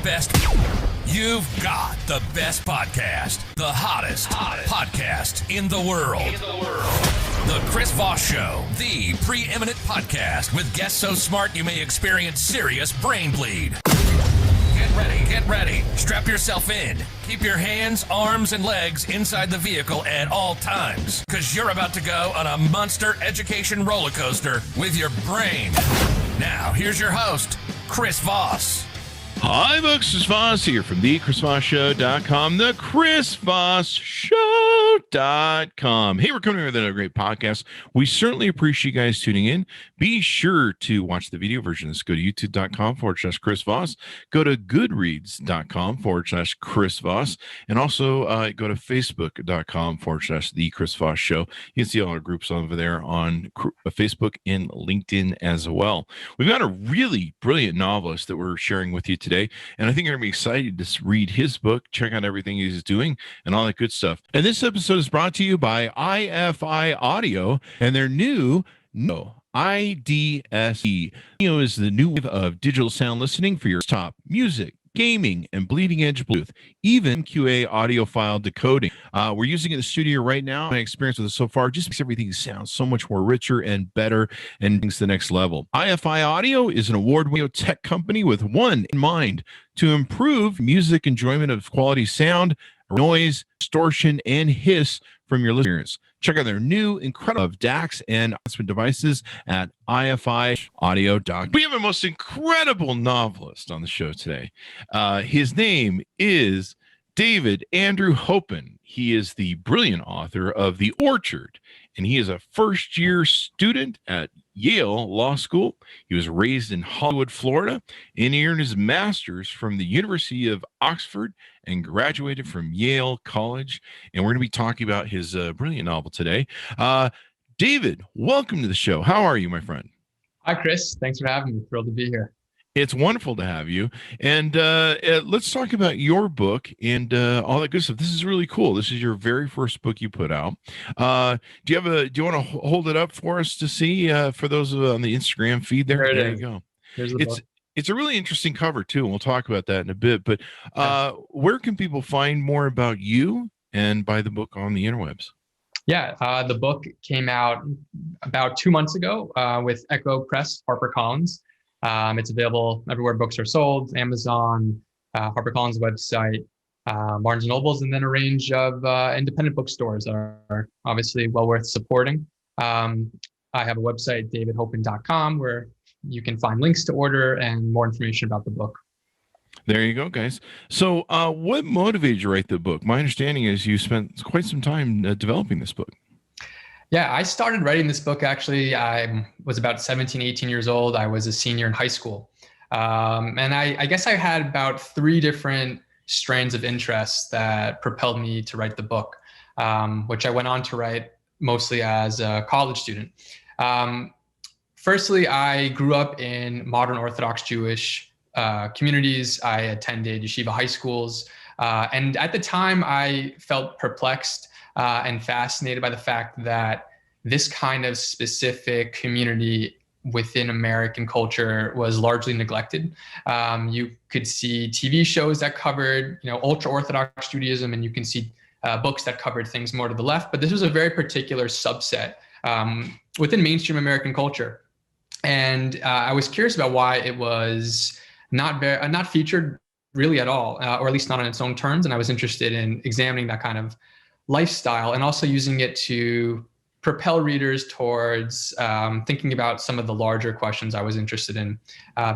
Best. You've got the best podcast, the hottest podcast in the world. The Chris Voss Show, the preeminent podcast with guests so smart you may experience serious brain bleed. Get ready. Strap yourself in. Keep your hands, arms, and legs inside the vehicle at all times, because you're about to go on a monster education roller coaster with your brain. Now, here's your host, Chris Voss. Hi, folks. Chris Voss here from the ChrisVossShow.com, the ChrisVossShow.com. Hey, we're coming with another great podcast. We certainly appreciate you guys tuning in. Be sure to watch the video version of this. Go to youtube.com/Chris Voss. Go to goodreads.com/Chris Voss. And also go to facebook.com/the Chris Voss Show. You can see all our groups over there on Facebook and LinkedIn as well. We've got a really brilliant novelist that we're sharing with you today, and I think you're going to be excited to read his book, check out everything he's doing, and all that good stuff. And this episode is brought to you by IFI Audio and their new IDSE. Audio is the new wave of digital sound listening for your top music, gaming, and bleeding edge Bluetooth, even QA audio file decoding. We're using it in the studio right now. My experience with it so far just makes everything sound so much more richer and better and brings the next level. IFI Audio is an award-winning tech company with one in mind: to improve music enjoyment of quality sound, noise, distortion, and hiss from your listeners. Check out their new incredible DACs and announcement devices at IFIaudio.com. We have a most incredible novelist on the show today. His name is David Andrew Hopen. He is the brilliant author of The Orchard, and he is a first-year student at Yale Law School. He was raised in Hollywood, Florida, and he earned his master's from the University of Oxford and graduated from Yale College. And we're going to be talking about his brilliant novel today. David, welcome to the show. How are you, my friend? Hi, Chris. Thanks for having me. Thrilled to be here. It's wonderful to have you. And let's talk about your book and all that good stuff. This is really cool. This is your very first book you put out. Do you want to hold it up for us to see for those on the Instagram feed there? There you go. Here's the book. It's a really interesting cover too. And we'll talk about that in a bit. But where can people find more about you and buy the book on the interwebs? Yeah, the book came out about 2 months ago with Echo Press, HarperCollins. It's available everywhere books are sold: Amazon, HarperCollins website, Barnes & Nobles, and then a range of independent bookstores that are obviously well worth supporting. I have a website, davidhopen.com, where you can find links to order and more information about the book. There you go, guys. So what motivated you to write the book? My understanding is you spent quite some time developing this book. Yeah, I started writing this book, actually. I was about 17, 18 years old. I was a senior in high school. And I guess I had about 3 different strands of interest that propelled me to write the book, which I went on to write mostly as a college student. Firstly, I grew up in modern Orthodox Jewish communities. I attended yeshiva high schools. And at the time, I felt perplexed and fascinated by the fact that this kind of specific community within American culture was largely neglected. You could see TV shows that covered, ultra-Orthodox Judaism, and you can see books that covered things more to the left. But this was a very particular subset within mainstream American culture. And I was curious about why it was not featured really at all, or at least not on its own terms. And I was interested in examining that kind of lifestyle and also using it to propel readers towards thinking about some of the larger questions I was interested in,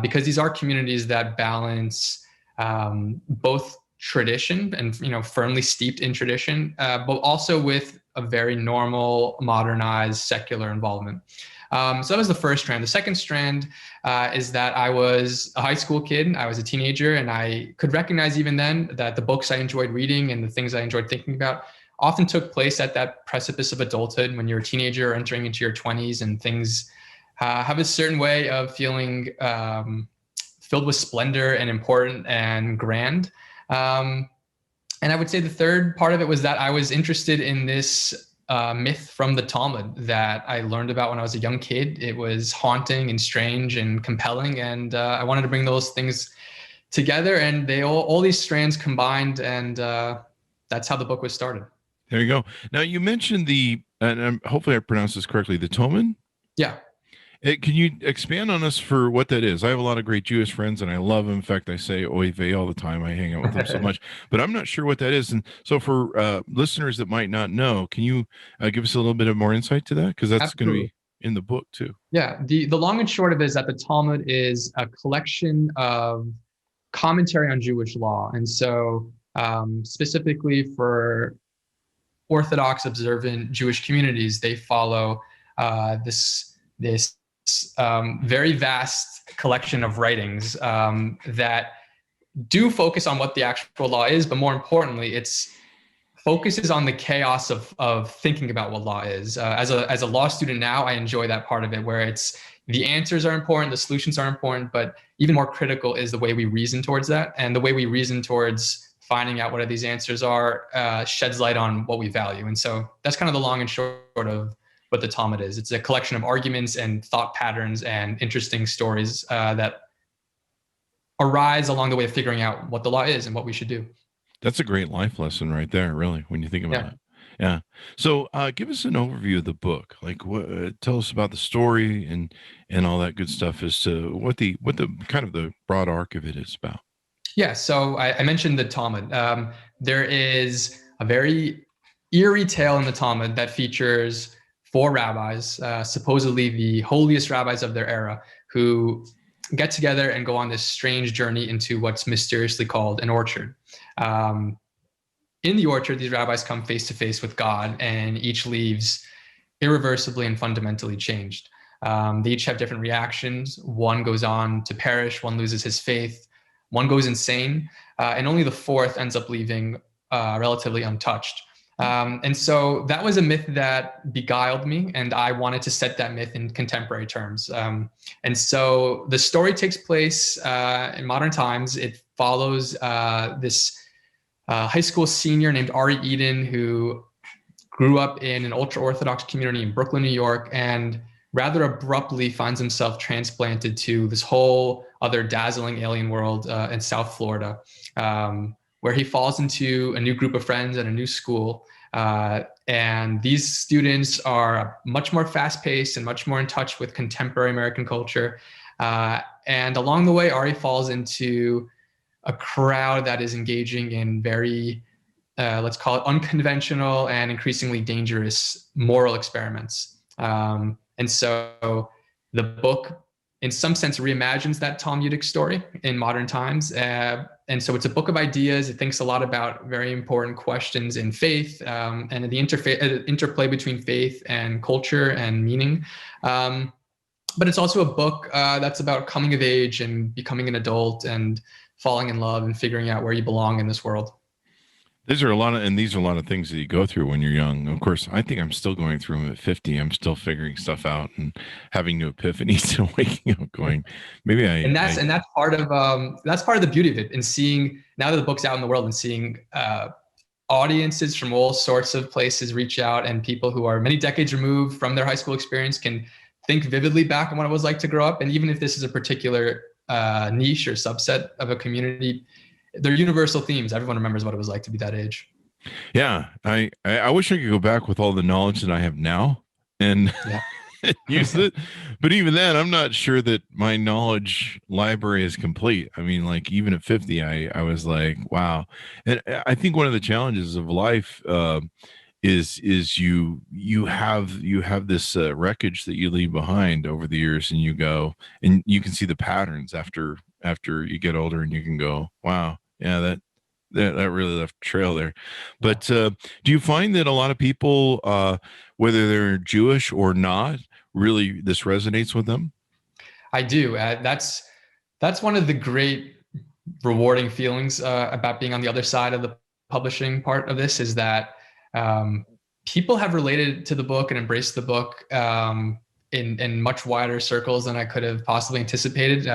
because these are communities that balance both tradition and firmly steeped in tradition, but also with a very normal, modernized, secular involvement. So that was the first strand. The second strand is that I was a high school kid. I was a teenager, and I could recognize even then that the books I enjoyed reading and the things I enjoyed thinking about often took place at that precipice of adulthood when you're a teenager entering into your 20s, and things have a certain way of feeling filled with splendor and important and grand. And I would say the third part of it was that I was interested in this myth from the Talmud that I learned about when I was a young kid. It was haunting and strange and compelling, and I wanted to bring those things together, and they all these strands combined, and that's how the book was started. There you go. Now you mentioned and hopefully I pronounced this correctly, the Toman. Yeah. Can you expand on us for what that is? I have a lot of great Jewish friends, and I love them. In fact, I say oy vey all the time. I hang out with them so much, but I'm not sure what that is. And so for listeners that might not know, can you give us a little bit of more insight to that? Because that's going to be in the book too. Yeah. The long and short of it is that the Talmud is a collection of commentary on Jewish law. And so specifically for Orthodox observant Jewish communities, they follow this very vast collection of writings that do focus on what the actual law is, but more importantly, it's focuses on the chaos of thinking about what law is. As a law student now, I enjoy that part of it, where it's the answers are important, the solutions are important, but even more critical is the way we reason towards that. And the way we reason towards finding out what these answers are sheds light on what we value. And so that's kind of the long and short of what the Talmud is. It's a collection of arguments and thought patterns and interesting stories that arise along the way of figuring out what the law is and what we should do. That's a great life lesson right there, really, when you think about it. Yeah. So give us an overview of the book. Like, tell us about the story and all that good stuff as to what the kind of the broad arc of it is about. Yeah. So I mentioned the Talmud. There is a very eerie tale in the Talmud that features 4 rabbis, supposedly the holiest rabbis of their era, who get together and go on this strange journey into what's mysteriously called an orchard. In the orchard, these rabbis come face to face with God, and each leaves irreversibly and fundamentally changed. They each have different reactions. One goes on to perish, one loses his faith, one goes insane, and only the 4th ends up leaving relatively untouched. And so that was a myth that beguiled me, and I wanted to set that myth in contemporary terms. And so the story takes place in modern times. It follows this high school senior named Ari Eden, who grew up in an ultra-Orthodox community in Brooklyn, New York, and rather abruptly finds himself transplanted to this whole other dazzling alien world in South Florida, where he falls into a new group of friends at a new school. And these students are much more fast-paced and much more in touch with contemporary American culture. And along the way, Ari falls into a crowd that is engaging in very, let's call it unconventional and increasingly dangerous moral experiments. And so the book, in some sense, reimagines that Talmudic story in modern times. And so it's a book of ideas. It thinks a lot about very important questions in faith and the interplay between faith and culture and meaning. But it's also a book that's about coming of age and becoming an adult and falling in love and figuring out where you belong in this world. These are a lot of things that you go through when you're young. Of course, I think I'm still going through them at 50. I'm still figuring stuff out and having new epiphanies and waking up going, maybe I. And that's part of the beauty of it. And seeing, now that the book's out in the world, and seeing audiences from all sorts of places reach out, and people who are many decades removed from their high school experience can think vividly back on what it was like to grow up. And even if this is a particular niche or subset of a community, they're universal themes. Everyone remembers what it was like to be that age. Yeah. I wish I could go back with all the knowledge that I have now and use it. But even then, I'm not sure that my knowledge library is complete. I mean, like, even at 50, I was like, wow. And I think one of the challenges of life is you have this wreckage that you leave behind over the years, and you go and you can see the patterns after you get older, and you can go, wow, yeah, that really left a trail there. But do you find that a lot of people, whether they're Jewish or not, really this resonates with them? I do. That's one of the great rewarding feelings about being on the other side of the publishing part of this, is that people have related to the book and embraced the book in much wider circles than I could have possibly anticipated.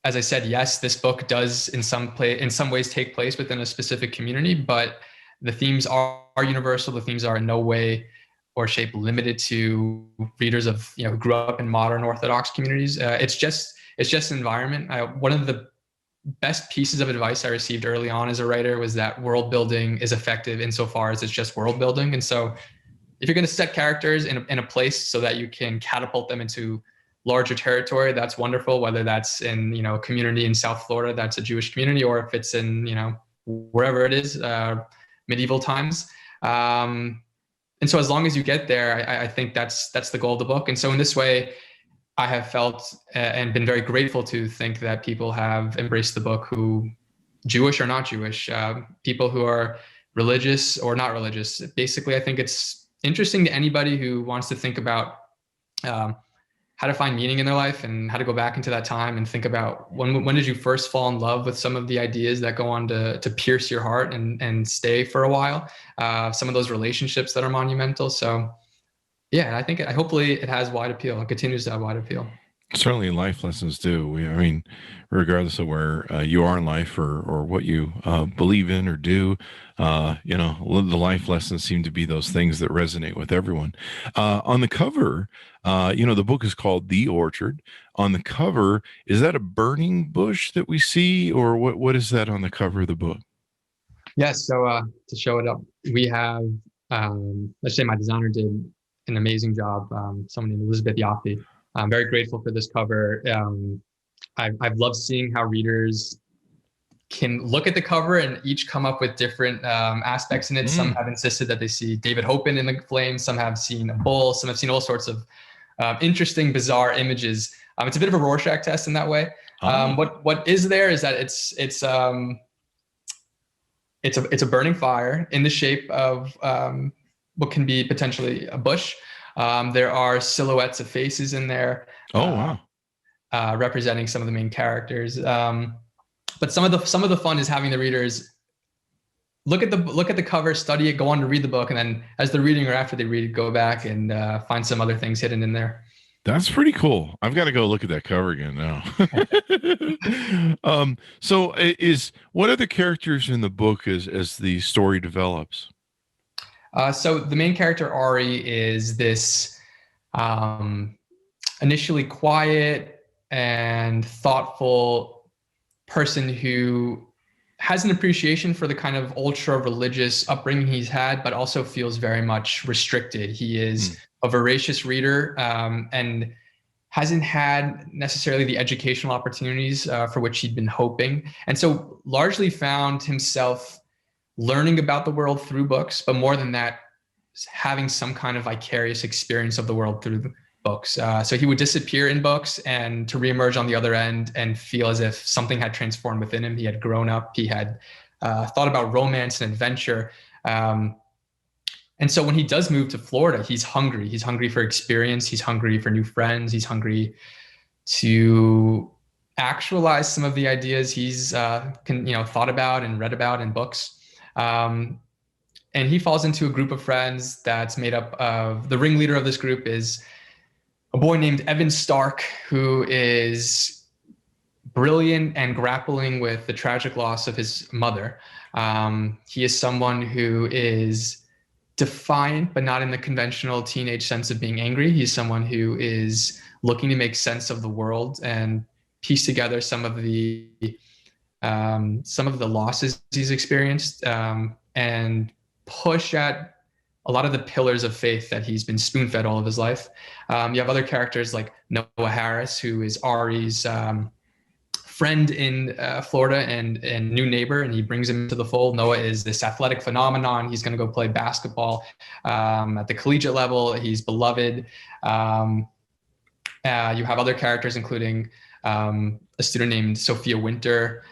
As I said, yes, this book does in some ways take place within a specific community, but the themes are universal. The themes are in no way or shape limited to readers of, who grew up in modern Orthodox communities. It's just environment. One of the best pieces of advice I received early on as a writer was that world building is effective insofar as it's just world building. And so if you're going to set characters in a place so that you can catapult them into larger territory, that's wonderful. Whether that's in, a community in South Florida, that's a Jewish community, or if it's in, wherever it is, medieval times. And so as long as you get there, I think that's the goal of the book. And so in this way, I have felt and been very grateful to think that people have embraced the book who, Jewish or not Jewish, people who are religious or not religious. Basically, I think it's interesting to anybody who wants to think about how to find meaning in their life and how to go back into that time and think about when did you first fall in love with some of the ideas that go on to pierce your heart and stay for a while, some of those relationships that are monumental. So yeah, I think hopefully it has wide appeal and continues to have wide appeal. Certainly life lessons do. I mean, regardless of where you are in life or what you believe in or do, the life lessons seem to be those things that resonate with everyone. On the cover, the book is called The Orchard. On the cover, is that a burning bush that we see, or what is that on the cover of the book? Yes. So to show it up, we have, let's say my designer did an amazing job. Someone named Elizabeth Yaffe. I'm very grateful for this cover. I've loved seeing how readers can look at the cover and each come up with different aspects in it. Some have insisted that they see David Hopen in the flames. Some have seen a bull. Some have seen all sorts of interesting, bizarre images. It's a bit of a Rorschach test in that way. What is there is that it's a burning fire in the shape of what can be potentially a bush. There are silhouettes of faces in there. Oh, wow. Representing some of the main characters. But some of the fun is having the readers look at the cover, study it, go on to read the book, and then as they're reading or after they read, go back and find some other things hidden in there. That's pretty cool. I've got to go look at that cover again now. So what other characters in the book as the story develops? So the main character, Ari, is this initially quiet and thoughtful person who has an appreciation for the kind of ultra religious upbringing he's had, but also feels very much restricted. He is a voracious reader and hasn't had necessarily the educational opportunities for which he'd been hoping. And so largely found himself learning about the world through books, but more than that, having some kind of vicarious experience of the world through the books. So he would disappear in books and to reemerge on the other end and feel as if something had transformed within him. He had grown up. He had thought about romance and adventure. And so when he does move to Florida, he's hungry. He's hungry for experience. He's hungry for new friends. He's hungry to actualize some of the ideas he's thought about and read about in books. And he falls into a group of friends that's made up of, the ringleader of this group is a boy named Evan Stark, who is brilliant and grappling with the tragic loss of his mother. He is someone who is defiant, but not in the conventional teenage sense of being angry. He's someone who is looking to make sense of the world and piece together some of the losses he's experienced, and push at a lot of the pillars of faith that he's been spoon-fed all of his life. You have other characters like Noah Harris, who is Ari's friend in Florida and new neighbor, and he brings him to the fold. Noah is this athletic phenomenon. He's going to go play basketball at the collegiate level. He's beloved. You have other characters, including a student named Sophia Winter,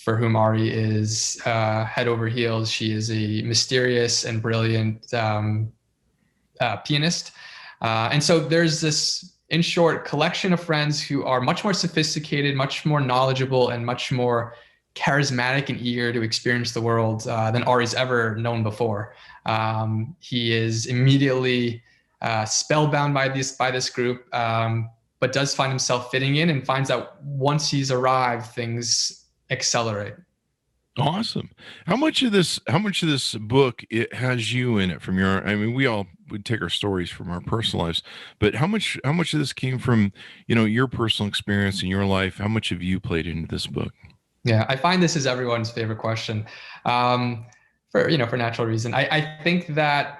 for whom Ari is head over heels. She is a mysterious and brilliant pianist. And so there's this, in short, collection of friends who are much more sophisticated, much more knowledgeable, and much more charismatic and eager to experience the world than Ari's ever known before. He is immediately spellbound by this group, but does find himself fitting in and finds that once he's arrived, things accelerate. Awesome. How much of this book it has you in it from your, I mean, we all would take our stories from our personal lives, but how much of this came from, your personal experience in your life? How much have you played into this book? Yeah, I find this is everyone's favorite question, for natural reason. I think that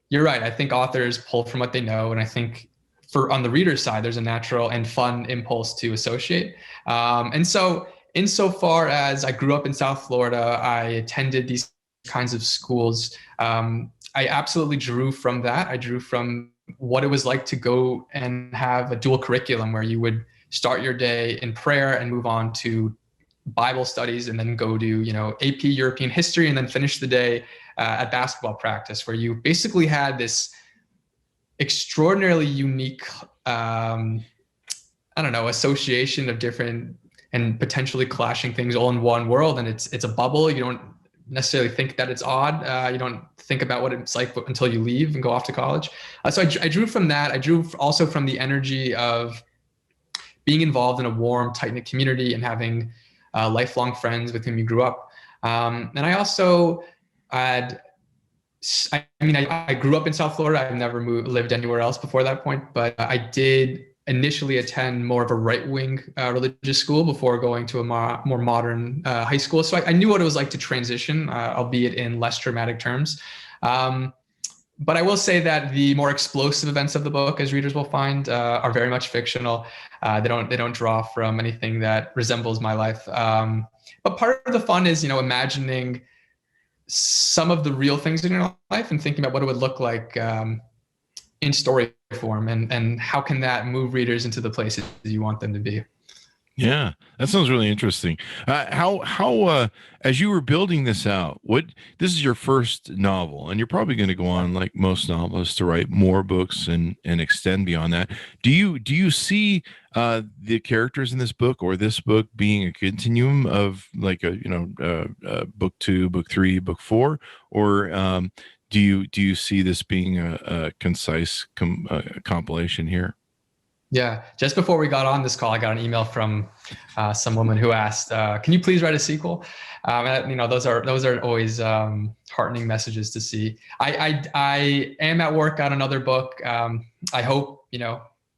you're right. I think authors pull from what they know, and I think on the reader's side, there's a natural and fun impulse to associate. And so, insofar as I grew up in South Florida, I attended these kinds of schools. I absolutely drew from that. I drew from what it was like to go and have a dual curriculum where you would start your day in prayer and move on to Bible studies, and then go to AP European history, and then finish the day at basketball practice, where you basically had this extraordinarily unique association of different and potentially clashing things all in one world. And it's a bubble. You don't necessarily think that it's odd. You don't think about what it's like until you leave and go off to college. So I drew from that. I drew also from the energy of being involved in a warm, tight-knit community and having lifelong friends with whom you grew up. And I also I grew up in South Florida. I've never lived anywhere else before that point, but I did initially attend more of a right-wing religious school before going to a more modern high school. So I knew what it was like to transition, albeit in less dramatic terms. But I will say that the more explosive events of the book, as readers will find, are very much fictional. They don't draw from anything that resembles my life. But part of the fun is, imagining some of the real things in your life and thinking about what it would look like in story form, and how can that move readers into the places you want them to be. Yeah, that sounds really interesting. How as you were building this out, this is your first novel, and you're probably going to go on, like most novelists, to write more books and extend beyond that. Do you see the characters in this book or this book being a continuum of like book 2, book 3, book 4, or do you see this being a concise compilation here? Yeah, just before we got on this call, I got an email from some woman who asked, "Can you please write a sequel?" Those are always heartening messages to see. I am at work on another book. I hope,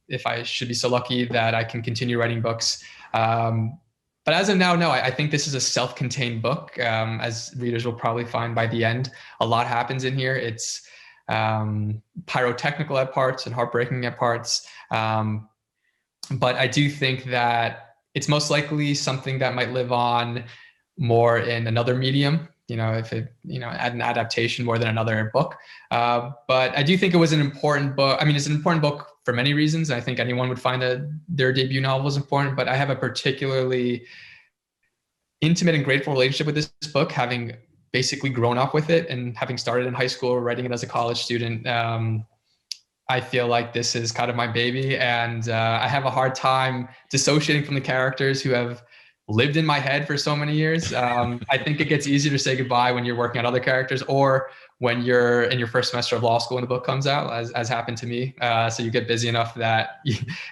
if I should be so lucky that I can continue writing books. But as of now, no, I think this is a self-contained book. As readers will probably find by the end, a lot happens in here. It's pyrotechnical at parts and heartbreaking at parts. But I do think that it's most likely something that might live on more in another medium, if it, an adaptation more than another book. But I do think it was an important book. I mean, it's an important book for many reasons. I think anyone would find that their debut novel is important, but I have a particularly intimate and grateful relationship with this book, having basically grown up with it and having started in high school, writing it as a college student. I feel like this is kind of my baby, and I have a hard time dissociating from the characters who have lived in my head for so many years. I think it gets easier to say goodbye when you're working on other characters, or when you're in your first semester of law school when the book comes out, as happened to me. So you get busy enough that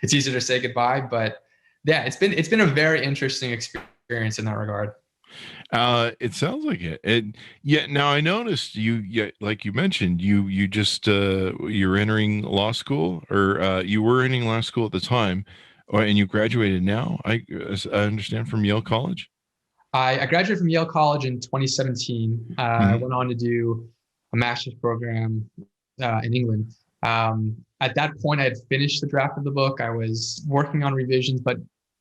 it's easier to say goodbye. But yeah, it's been a very interesting experience in that regard. It sounds like it. Yeah. Now I noticed like you mentioned, you just you're entering law school, or you were entering law school at the time, and you graduated now. I understand, from Yale College. I graduated from Yale College in 2017. I went on to do a master's program in England. At that point, I had finished the draft of the book. I was working on revisions, but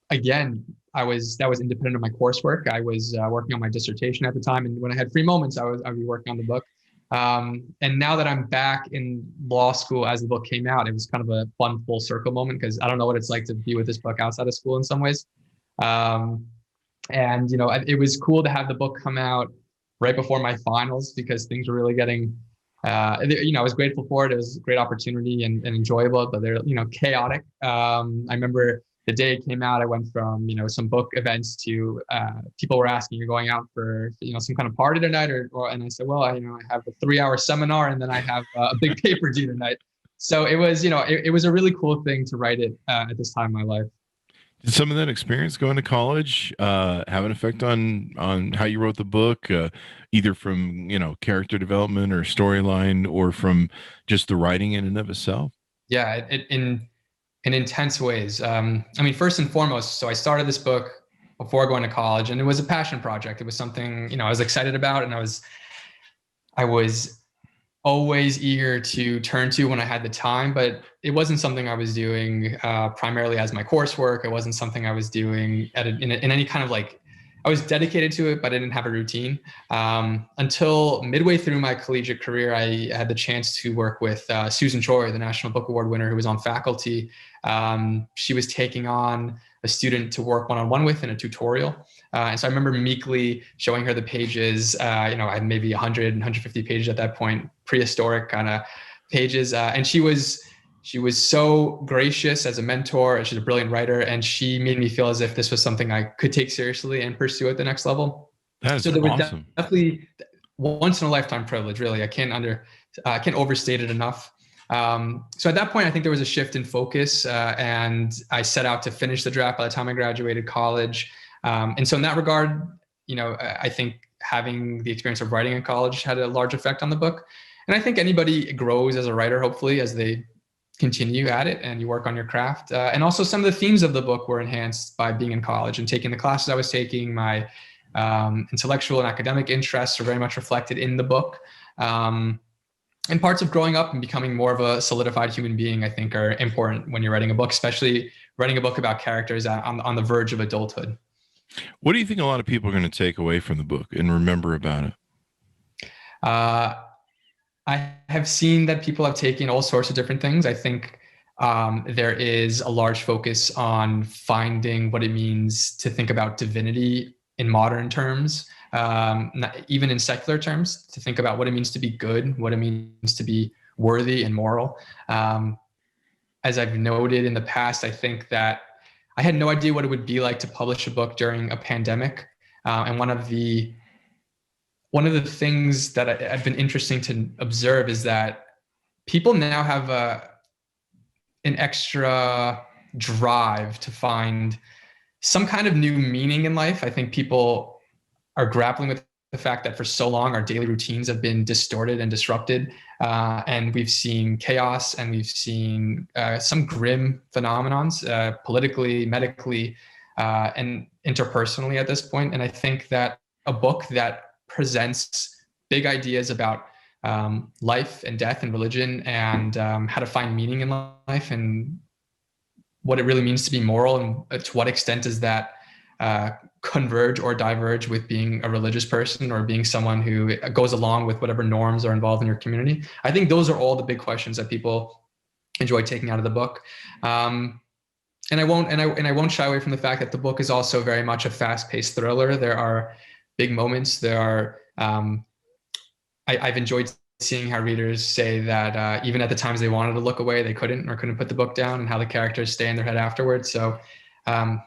again, that was independent of my coursework. I was working on my dissertation at the time, and when I had free moments, I'd be working on the book. And now that I'm back in law school, as the book came out, it was kind of a fun full circle moment, because I don't know what it's like to be with this book outside of school in some ways. And it was cool to have the book come out right before my finals, because things were really getting. I was grateful for it. It was a great opportunity and enjoyable, but they're chaotic. I remember the day it came out, I went from, some book events to people were asking, "You're going out for, some kind of party tonight?" And I said, "Well, I have a 3-hour seminar, and then I have a big paper due tonight." So it was, it was a really cool thing to write it at this time in my life. Did some of that experience going to college have an effect on how you wrote the book, either from character development or storyline, or from just the writing in and of itself? Yeah, in intense ways. I mean, first and foremost, so I started this book before going to college, and it was a passion project. It was something I was excited about, and I was always eager to turn to when I had the time, but it wasn't something I was doing primarily as my coursework. It wasn't something I was doing in any kind of I was dedicated to it, but I didn't have a routine. Until midway through my collegiate career, I had the chance to work with Susan Choi, the National Book Award winner, who was on faculty. She was taking on a student to work one-on-one with in a tutorial. And so I remember meekly showing her the pages. I had maybe 100, 150 pages at that point, prehistoric kind of pages. And she was so gracious as a mentor, and she's a brilliant writer. And she made me feel as if this was something I could take seriously and pursue at the next level. That is so there awesome. Was definitely once in a lifetime privilege, really. I can't overstate it enough. So at that point, I think there was a shift in focus, and I set out to finish the draft by the time I graduated college. And so in that regard, I think having the experience of writing in college had a large effect on the book. And I think anybody grows as a writer, hopefully, as they continue at it and you work on your craft. And also some of the themes of the book were enhanced by being in college and taking the classes I was taking. My intellectual and academic interests are very much reflected in the book. And parts of growing up and becoming more of a solidified human being, I think, are important when you're writing a book, especially writing a book about characters on the verge of adulthood. What do you think a lot of people are going to take away from the book and remember about it? I have seen that people have taken all sorts of different things. I think there is a large focus on finding what it means to think about divinity in modern terms, even in secular terms, to think about what it means to be good, what it means to be worthy and moral. As I've noted in the past, I think that I had no idea what it would be like to publish a book during a pandemic. And one of the things that I've been interesting to observe is that people now have an extra drive to find some kind of new meaning in life. I think people are grappling with the fact that for so long our daily routines have been distorted and disrupted, and we've seen chaos, and we've seen some grim phenomenons politically, medically, and interpersonally at this point. And I think that a book that presents big ideas about life and death and religion and how to find meaning in life and what it really means to be moral, and to what extent does that converge or diverge with being a religious person or being someone who goes along with whatever norms are involved in your community. I think those are all the big questions that people enjoy taking out of the book. And I won't shy away from the fact that the book is also very much a fast-paced thriller. There are big moments. There are I've enjoyed seeing how readers say that even at the times they wanted to look away, they couldn't put the book down, and how the characters stay in their head afterwards. So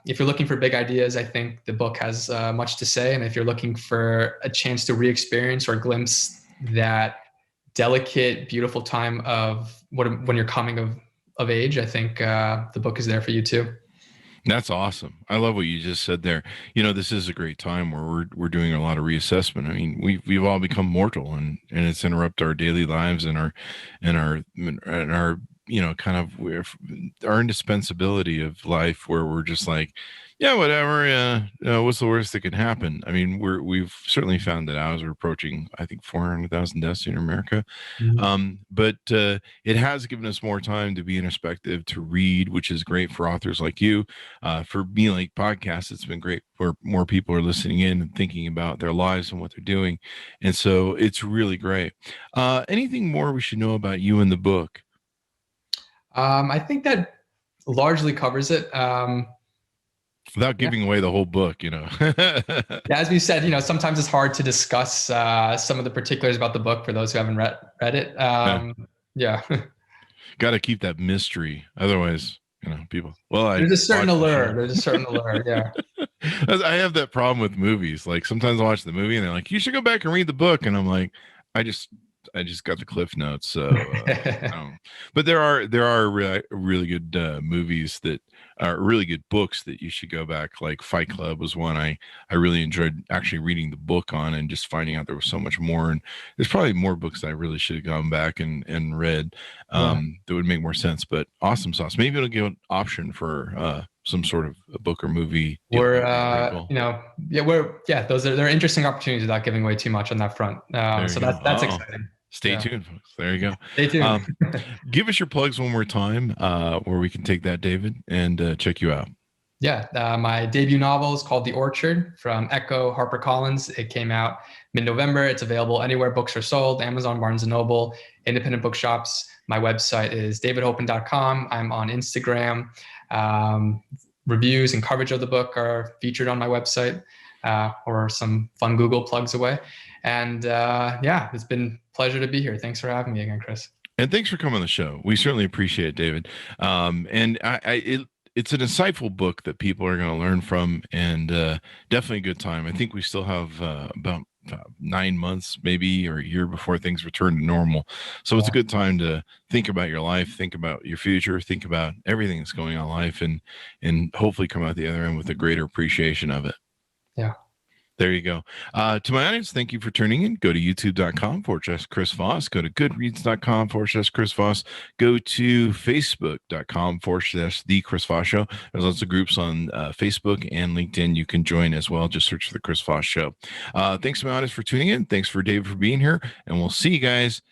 if you're looking for big ideas, I think the book has much to say. And if you're looking for a chance to re-experience or glimpse that delicate, beautiful time of when you're coming of age, I think the book is there for you too. That's awesome. I love what you just said there. This is a great time where we're doing a lot of reassessment. I mean, we've all become mortal, and it's interrupted our daily lives and our kind of our indispensability of life, where we're just like, yeah, whatever. What's the worst that can happen? I mean, we've certainly found that out as we're approaching, I think, 400,000 deaths in America. Mm-hmm. But it has given us more time to be introspective, to read, which is great for authors like you. For me, like podcasts, it's been great where more people are listening in and thinking about their lives and what they're doing. And so it's really great. Anything more we should know about you in the book? I think that largely covers it. Without giving away the whole book, Yeah, as we said, sometimes it's hard to discuss some of the particulars about the book for those who haven't read it. Yeah. Got to keep that mystery. Otherwise, people. Well, there's a certain allure. Yeah. I have that problem with movies. Like sometimes I watch the movie and they're like, "You should go back and read the book," and I'm like, I just got the cliff notes. So, but there are really good movies that really good books that you should go back. Like Fight Club was one I really enjoyed actually reading the book on, and just finding out there was so much more. And there's probably more books that I really should have gone back and read that would make more sense. But awesome sauce. Maybe it'll give an option for some sort of a book or movie. We're those are, they're interesting opportunities without giving away too much on that front. So that's exciting. Stay tuned, folks. There you go. Stay tuned. Give us your plugs one more time, where we can take that, David, and check you out. Yeah, my debut novel is called The Orchard from Echo HarperCollins. It came out mid-November. It's available anywhere books are sold: Amazon, Barnes & Noble, independent bookshops. My website is davidhopen.com. I'm on Instagram. Reviews and coverage of the book are featured on my website, or some fun Google plugs away. And it's been a pleasure to be here. Thanks for having me again, Chris. And thanks for coming on the show. We certainly appreciate it, David. And it's an insightful book that people are going to learn from, and definitely a good time. I think we still have about 9 months, maybe, or a year before things return to normal. So it's a good time to think about your life, think about your future, think about everything that's going on in life, and hopefully come out the other end with a greater appreciation of it. Yeah. There you go. To my audience, thank you for tuning in. Go to youtube.com/Chris Voss. Go to goodreads.com/Chris Voss. Go to facebook.com/The Chris Voss Show. There's lots of groups on Facebook and LinkedIn you can join as well. Just search for The Chris Voss Show. Thanks to my audience for tuning in. Thanks for David for being here. And we'll see you guys